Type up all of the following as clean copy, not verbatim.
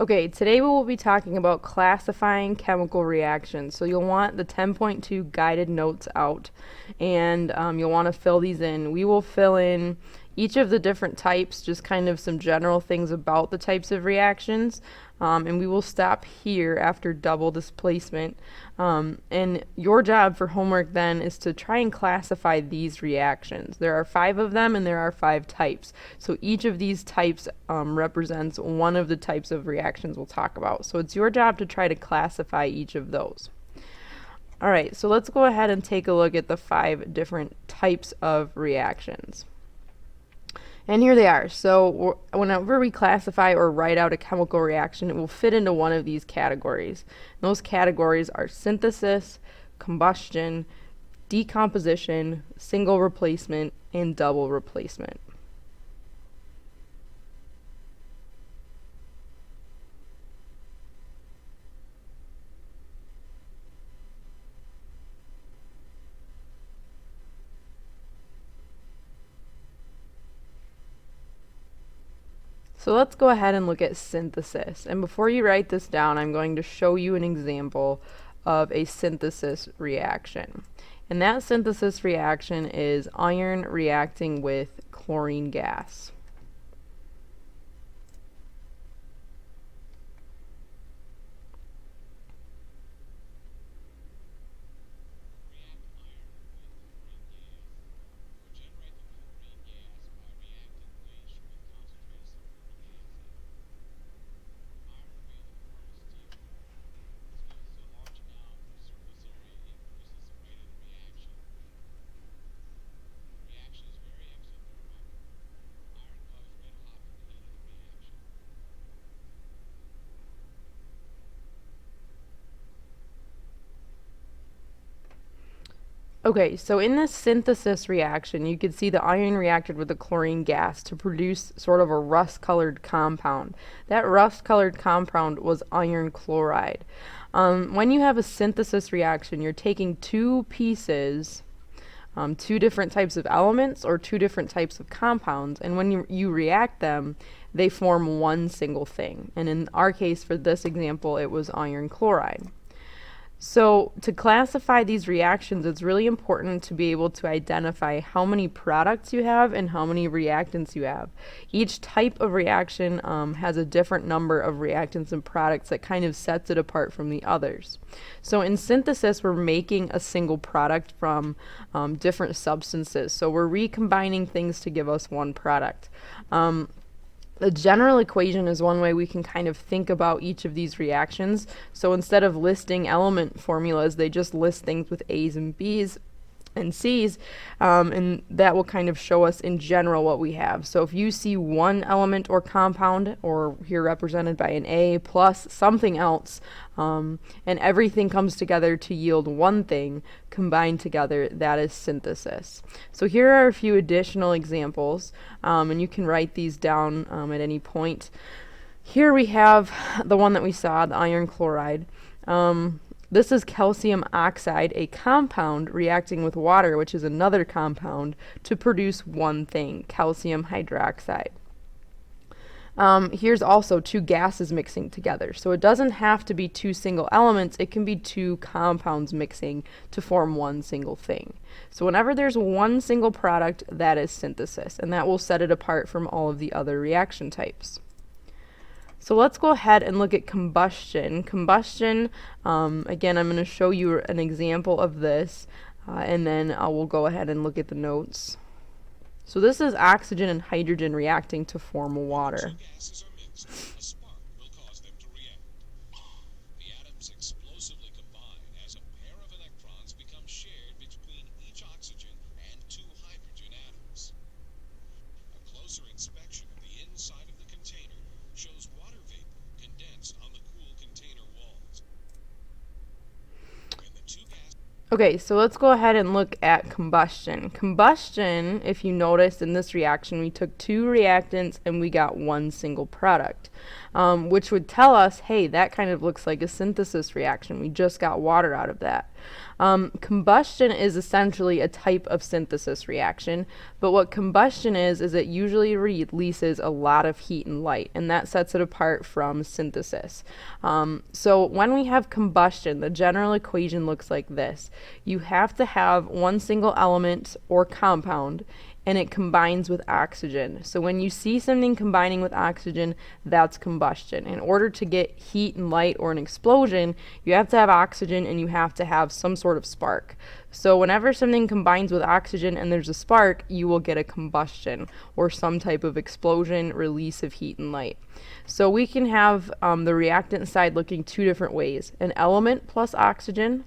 Okay, today we will be talking about classifying chemical reactions. So you'll want the 10.2 guided notes out, and you'll want to fill these in. We will fill in each of the different types, just kind of some general things about the types of reactions, and we will stop here after double displacement. And your job for homework then is to try and classify these reactions. There are 5 of them, and there are 5 types. So each of these types represents one of the types of reactions we'll talk about. So it's your job to try to classify each of those. Alright, so let's go ahead and take a look at the 5 different types of reactions. And here they are. So whenever we classify or write out a chemical reaction, it will fit into one of these categories. And those categories are synthesis, combustion, decomposition, single replacement, and double replacement. So let's go ahead and look at synthesis. And before you write this down, I'm going to show you an example of a synthesis reaction. And that synthesis reaction is iron reacting with chlorine gas. Okay, so in this synthesis reaction, you can see the iron reacted with the chlorine gas to produce sort of a rust-colored compound. That rust-colored compound was iron chloride. When you have a synthesis reaction, you're taking two pieces, two different types of elements or two different types of compounds, and when you react them, they form one single thing. And in our case, for this example, it was iron chloride. So to classify these reactions, it's really important to be able to identify how many products you have and how many reactants you have. Each type of reaction has a different number of reactants and products that kind of sets it apart from the others. So in synthesis, we're making a single product from different substances. So we're recombining things to give us one product. The general equation is one way we can kind of think about each of these reactions. So instead of listing element formulas, they just list things with A's and B's and C's, and that will kind of show us in general what we have. So if you see one element or compound, or here represented by an A plus something else, and everything comes together to yield one thing combined together, that is synthesis. So here are a few additional examples, and you can write these down at any point. Here we have the one that we saw, the iron chloride. This is calcium oxide, a compound reacting with water, which is another compound, to produce one thing, calcium hydroxide. Here's also two gases mixing together. So it doesn't have to be two single elements, it can be two compounds mixing to form one single thing. So whenever there's one single product, that is synthesis, and that will set it apart from all of the other reaction types. So let's go ahead and look at combustion. Combustion, again, I'm going to show you an example of this, and then we'll go ahead and look at the notes. So this is oxygen and hydrogen reacting to form water. Okay, so let's go ahead and look at combustion. Combustion, if you notice in this reaction, we took two reactants and we got one single product. which would tell us, hey, that kind of looks like a synthesis reaction. We just got water out of that. Combustion is essentially a type of synthesis reaction, but what combustion is it usually releases a lot of heat and light, and that sets it apart from synthesis. So when we have combustion, the general equation looks like this. You have to have one single element or compound, and it combines with oxygen. So when you see something combining with oxygen, that's combustion. In order to get heat and light or an explosion, you have to have oxygen and you have to have some sort of spark. So whenever something combines with oxygen and there's a spark, you will get a combustion or some type of explosion, release of heat and light. So we can have the reactant side looking two different ways: an element plus oxygen,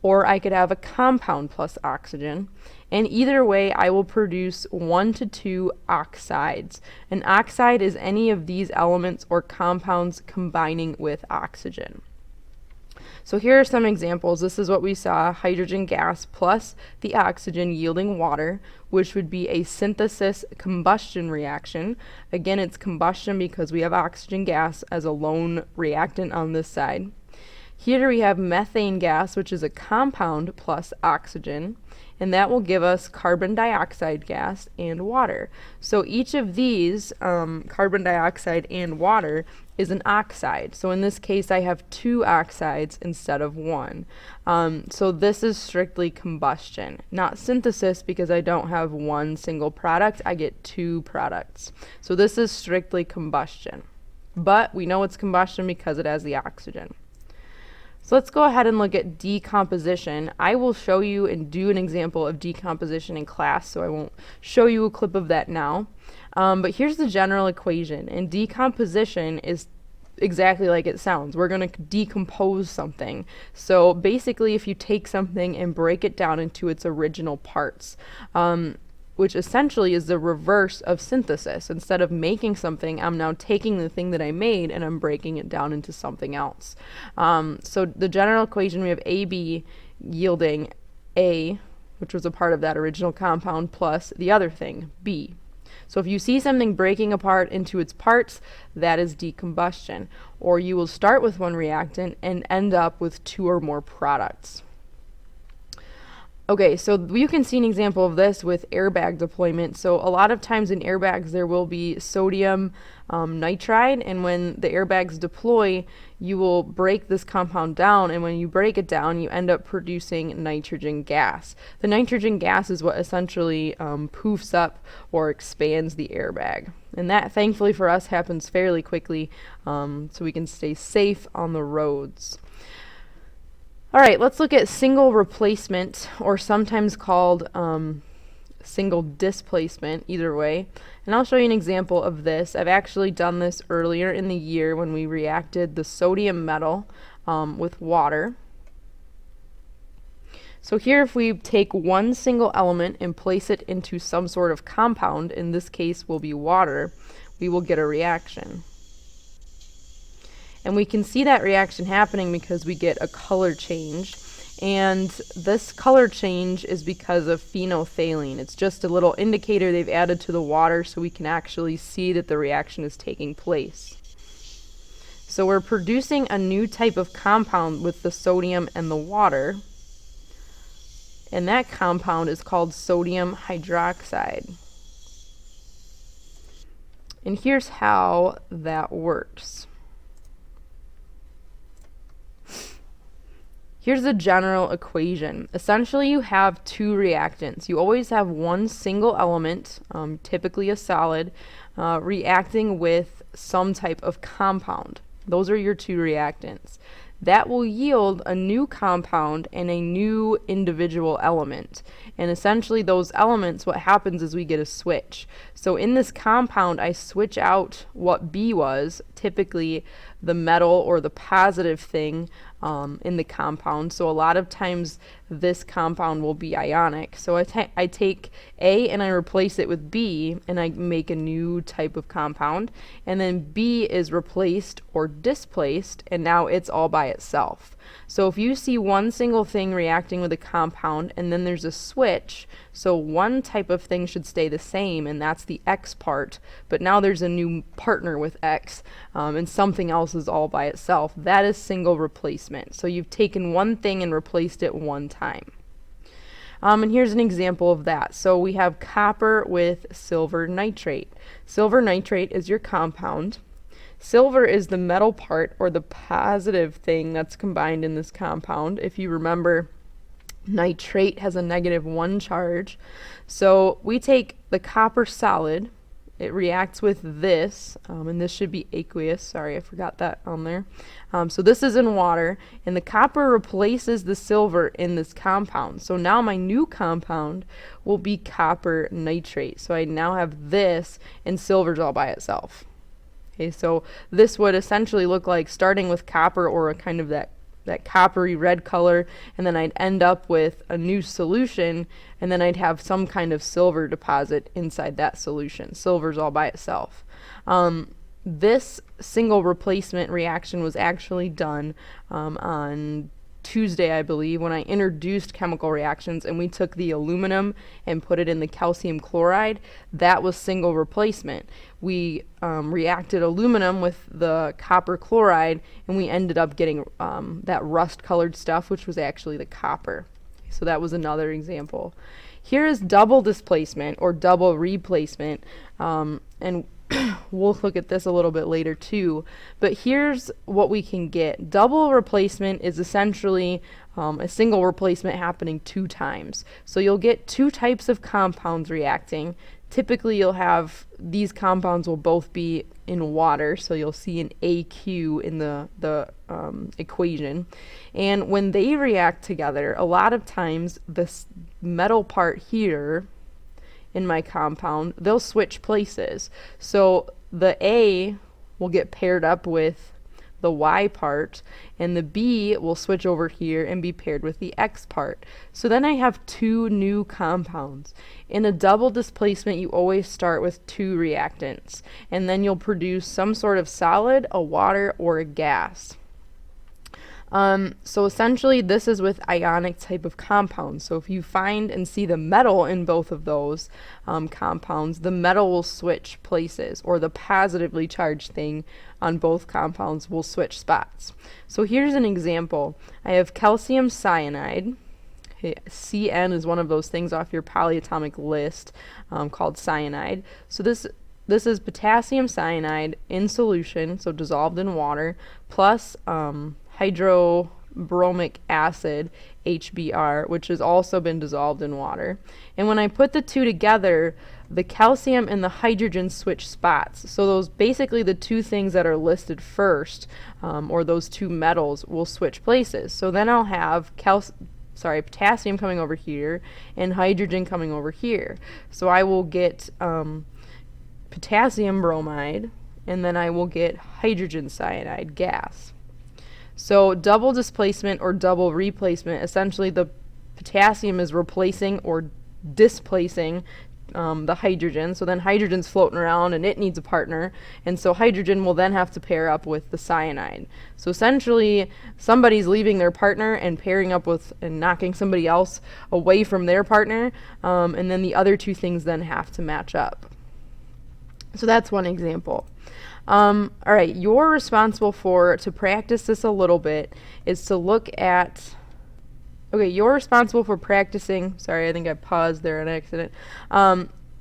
or I could have a compound plus oxygen. And either way, I will produce 1 to 2 oxides. An oxide is any of these elements or compounds combining with oxygen. So here are some examples. This is what we saw: hydrogen gas plus the oxygen yielding water, which would be a synthesis combustion reaction. Again, it's combustion because we have oxygen gas as a lone reactant on this side. Here we have methane gas, which is a compound plus oxygen, and that will give us carbon dioxide gas and water. So each of these, carbon dioxide and water, is an oxide. So in this case, I have 2 oxides instead of 1. So this is strictly combustion, not synthesis, because I don't have one single product, I get 2 products. So this is strictly combustion. But we know it's combustion because it has the oxygen. So let's go ahead and look at decomposition. I will show you and do an example of decomposition in class, so I won't show you a clip of that now. But here's the general equation, and decomposition is exactly like it sounds. We're going to decompose something. So basically, if you take something and break it down into its original parts, which essentially is the reverse of synthesis. Instead of making something, I'm now taking the thing that I made and I'm breaking it down into something else. So the general equation, we have AB yielding A, which was a part of that original compound, plus the other thing, B. So if you see something breaking apart into its parts, that is decombustion. Or you will start with one reactant and end up with 2 or more products. Okay, so you can see an example of this with airbag deployment. So a lot of times in airbags there will be sodium nitride, and when the airbags deploy, you will break this compound down, and when you break it down, you end up producing nitrogen gas. The nitrogen gas is what essentially poofs up or expands the airbag. And that, thankfully for us, happens fairly quickly, so we can stay safe on the roads. All right, let's look at single replacement, or sometimes called single displacement, either way. And I'll show you an example of this. I've actually done this earlier in the year when we reacted the sodium metal with water. So here, if we take one single element and place it into some sort of compound, in this case will be water, we will get a reaction. And we can see that reaction happening because we get a color change. And this color change is because of phenolphthalein. It's just a little indicator they've added to the water so we can actually see that the reaction is taking place. So we're producing a new type of compound with the sodium and the water. And that compound is called sodium hydroxide. And here's how that works. Here's the general equation. Essentially, you have 2 reactants. You always have one single element, typically a solid, reacting with some type of compound. Those are your 2 reactants. That will yield a new compound and a new individual element. And essentially those elements, what happens is we get a switch. So in this compound, I switch out what B was, typically the metal or the positive thing in the compound. So a lot of times this compound will be ionic. So I take A and I replace it with B and I make a new type of compound. And then B is replaced or displaced, and now it's all by itself. So if you see one single thing reacting with a compound and then there's a switch, so one type of thing should stay the same, and that's the X part, but now there's a new partner with X, and something else is all by itself. That is single replacement. So you've taken one thing and replaced it one time. And here's an example of that. So we have copper with silver nitrate. Silver nitrate is your compound. Silver is the metal part, or the positive thing that's combined in this compound. If you remember, nitrate has a -1 charge. So we take the copper solid, it reacts with this, and this should be aqueous. Sorry, I forgot that on there. So this is in water, and the copper replaces the silver in this compound. So now my new compound will be copper nitrate. So I now have this, and silver's all by itself. Okay, so this would essentially look like starting with copper, or a kind of that coppery red color, and then I'd end up with a new solution, and then I'd have some kind of silver deposit inside that solution. Silver's all by itself. This single replacement reaction was actually done on Tuesday, I believe, when I introduced chemical reactions, and we took the aluminum and put it in the calcium chloride. That was single replacement. We reacted aluminum with the copper chloride, and we ended up getting that rust colored stuff, which was actually the copper. So that was another example. Here is double displacement, or double replacement, and we'll look at this a little bit later too, but here's what we can get. Double replacement is essentially a single replacement happening 2 times. So you'll get 2 types of compounds reacting. Typically you'll have, these compounds will both be in water, so you'll see an AQ in the equation. And when they react together, a lot of times this metal part here in my compound, they'll switch places. So the A will get paired up with the Y part, and the B will switch over here and be paired with the X part. So then I have 2 new compounds. In a double displacement, you always start with 2 reactants, and then you'll produce some sort of solid, a water, or a gas. So essentially this is with ionic type of compounds. So if you find and see the metal in both of those compounds, the metal will switch places, or the positively charged thing on both compounds will switch spots. So here's an example. I have calcium cyanide. Okay, CN is one of those things off your polyatomic list called cyanide. So this is potassium cyanide in solution, so dissolved in water, plus hydrobromic acid, HBr, which has also been dissolved in water. And when I put the 2 together, the calcium and the hydrogen switch spots. So those, basically the 2 things that are listed first, or those 2 metals, will switch places. So then I'll have potassium coming over here and hydrogen coming over here. So I will get potassium bromide, and then I will get hydrogen cyanide gas. So double displacement or double replacement, essentially the potassium is replacing or displacing the hydrogen. So then hydrogen's floating around and it needs a partner, and so hydrogen will then have to pair up with the cyanide. So essentially somebody's leaving their partner and pairing up with and knocking somebody else away from their partner, and then the other 2 things then have to match up. So that's one example. All right, you're responsible to practice this a little bit, is to look at, you're responsible for practicing, sorry, I think I paused there on accident,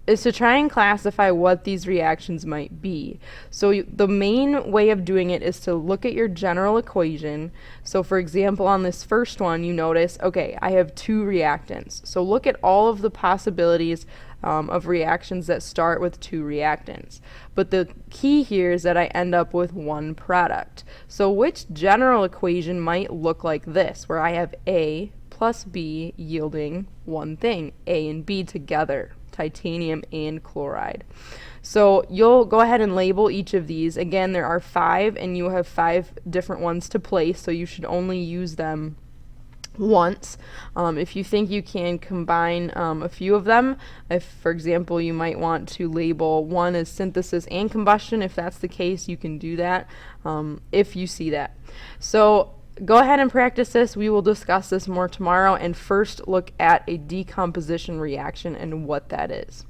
is to try and classify what these reactions might be. So the main way of doing it is to look at your general equation. So for example, on this first one, you notice, okay, I have 2 reactants. So look at all of the possibilities of reactions that start with 2 reactants. But the key here is that I end up with 1 product. So which general equation might look like this, where I have A plus B yielding one thing, A and B together, titanium and chloride. So you'll go ahead and label each of these. Again, there are 5, and you have 5 different ones to place, so you should only use them once. If you think you can combine a few of them, if for example you might want to label one as synthesis and combustion, if that's the case, you can do that if you see that. So go ahead and practice this. We will discuss this more tomorrow, and first look at a decomposition reaction and what that is.